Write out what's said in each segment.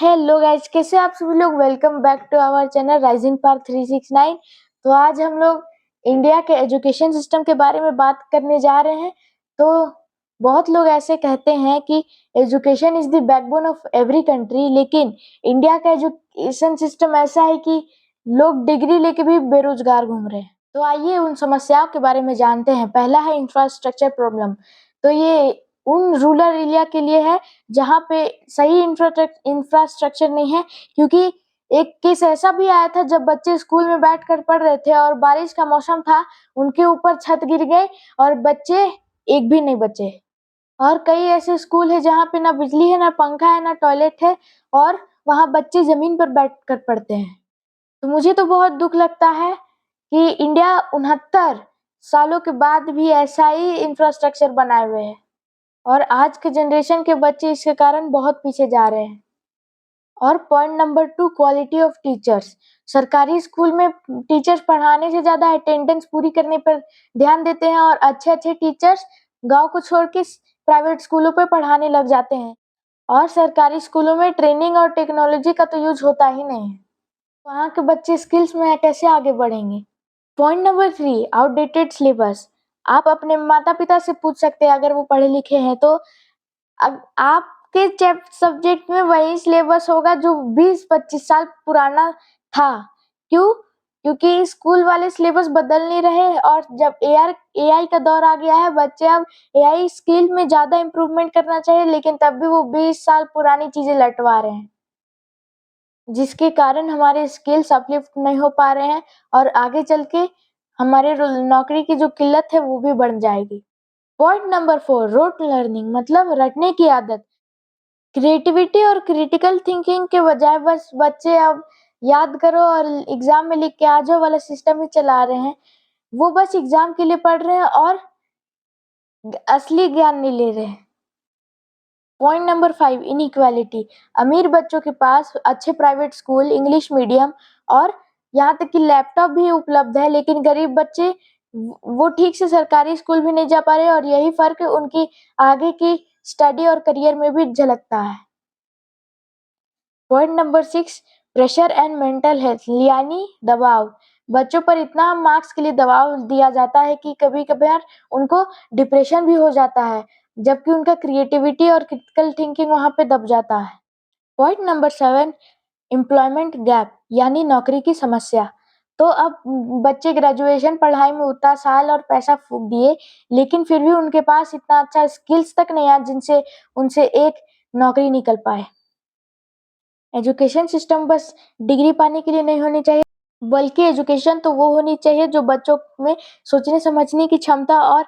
Hello guys, कैसे आप सभी लोग। Welcome back to our channel rising par 369। तो आज हम लोग इंडिया के एजुकेशन सिस्टम के बारे में बात करने जा रहे हैं। तो बहुत लोग ऐसे कहते हैं कि education is the backbone of every country, लेकिन इंडिया का एजुकेशन सिस्टम ऐसा है कि लोग डिग्री लेके भी बेरोजगार घूम रहे हैं। तो आइए उन समस्याओं के बारे में जानते हैं। पहला है इंफ्रास्ट्रक्चर प्रॉब्लम। तो ये उन रूरल एरिया के लिए है जहाँ पे सही इंफ्रास्ट्रक्चर नहीं है, क्योंकि एक केस ऐसा भी आया था जब बच्चे स्कूल में बैठकर पढ़ रहे थे और बारिश का मौसम था, उनके ऊपर छत गिर गई और बच्चे एक भी नहीं बचे। और कई ऐसे स्कूल है जहाँ पे ना बिजली है, ना पंखा है, ना टॉयलेट है, और वहाँ बच्चे जमीन पर बैठकर पढ़ते हैं। तो मुझे तो बहुत दुख लगता है कि इंडिया 69 सालों के बाद भी ऐसा ही इंफ्रास्ट्रक्चर बनाए हुए है, और आज के जनरेशन के बच्चे इसके कारण बहुत पीछे जा रहे हैं। और point number 2, quality of teachers. सरकारी स्कूल में टीचर्स पढ़ाने से ज्यादा अटेंडेंस पूरी करने पर ध्यान देते हैं, और अच्छे अच्छे टीचर्स गांव को छोड़ के प्राइवेट स्कूलों पर पढ़ाने लग जाते हैं। और सरकारी स्कूलों में ट्रेनिंग और टेक्नोलॉजी का तो यूज होता ही नहीं है। वहाँ के बच्चे स्किल्स में कैसे आगे बढ़ेंगे। Point number 3, outdated syllabus. आप अपने माता पिता से पूछ सकते हैं, अगर वो पढ़े लिखे हैं तो अब आपके सब्जेक्ट में वही सिलेबस होगा जो 20-25 साल पुराना था। क्यों? क्योंकि स्कूल वाले सिलेबस बदल नहीं रहे, और जब एआई का दौर आ गया है, बच्चे अब एआई स्किल में ज्यादा इम्प्रूवमेंट करना चाहिए, लेकिन तब भी वो 20 साल पुरानी चीजें लटवा रहे हैं, जिसके कारण हमारे स्किल्स अपलिफ्ट नहीं हो पा रहे हैं, और आगे चल के हमारे नौकरी की जो किल्लत है वो भी बढ़ जाएगी। पॉइंट नंबर 4, रोट लर्निंग, मतलब रटने की आदत। क्रिएटिविटी और क्रिटिकल थिंकिंग के बजाय बस बच्चे अब याद करो और एग्जाम में लिख के आ जाओ वाला सिस्टम ही चला रहे हैं। वो बस एग्जाम के लिए पढ़ रहे हैं और असली ज्ञान नहीं ले रहे हैं। Point number 5, inequality. अमीर बच्चों के पास अच्छे प्राइवेट स्कूल, इंग्लिश मीडियम और यहाँ तक कि लैपटॉप भी उपलब्ध है, लेकिन गरीब बच्चे वो ठीक से सरकारी स्कूल भी नहीं जा पा रहे, और यही फर्क उनकी आगे की स्टडी और करियर में भी झलकता है। Point number 6, pressure and mental health, यानी दबाव। बच्चों पर इतना मार्क्स के लिए दबाव दिया जाता है कि कभी कभार उनको डिप्रेशन भी हो जाता है, जबकि उनका क्रिएटिविटी और क्रिटिकल थिंकिंग वहां पे दब जाता है। पॉइंट नंबर 7, एम्प्लॉयमेंट गैप, यानी नौकरी की समस्या। तो अब बच्चे ग्रेजुएशन पढ़ाई में उतना साल और पैसा फूंक दिए, लेकिन फिर भी उनके पास इतना अच्छा स्किल्स तक नहीं है जिनसे उनसे एक नौकरी निकल पाए। एजुकेशन सिस्टम बस डिग्री पाने के लिए नहीं होनी चाहिए, बल्कि एजुकेशन तो वो होनी चाहिए जो बच्चों में सोचने समझने की क्षमता और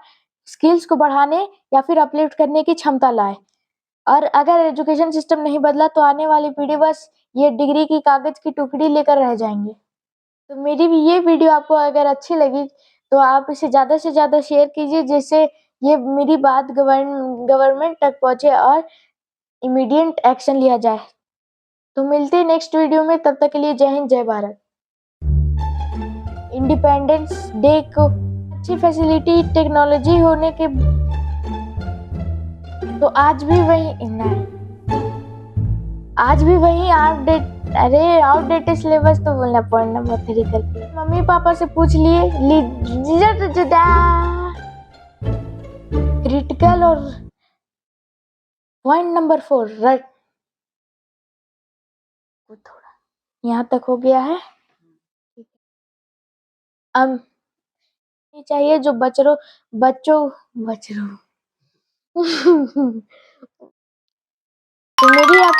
स्किल्स को बढ़ाने या फिर अपलिफ्ट करने की क्षमता लाए। और अगर एजुकेशन सिस्टम नहीं बदला तो आने वाली पीढ़ी बस ये डिग्री की कागज की टुकड़ी लेकर रह जाएंगे। तो मेरी भी ये वीडियो आपको अगर अच्छी लगी तो आप इसे ज़्यादा से ज़्यादा शेयर कीजिए, जिससे ये मेरी बात गवर्नमेंट तक पहुँचे और इमीडिएट एक्शन लिया जाए। तो मिलते हैं नेक्स्ट वीडियो में, तब तक के लिए जय हिंद, जय भारत। इंडिपेंडेंस डे को अच्छी फैसिलिटी टेक्नोलॉजी होने के तो आज भी वही आउटडेट, अरे आउटडेटेड सिलेबस तो बोलना। पॉइंट नंबर 3 करके मम्मी पापा से पूछ लिए क्रिटिकल। और पॉइंट नंबर 4, रट थोड़ा यहाँ तक हो गया है। अब चाहिए जो बच्चों बच्चों बच्चों तो मेरी आप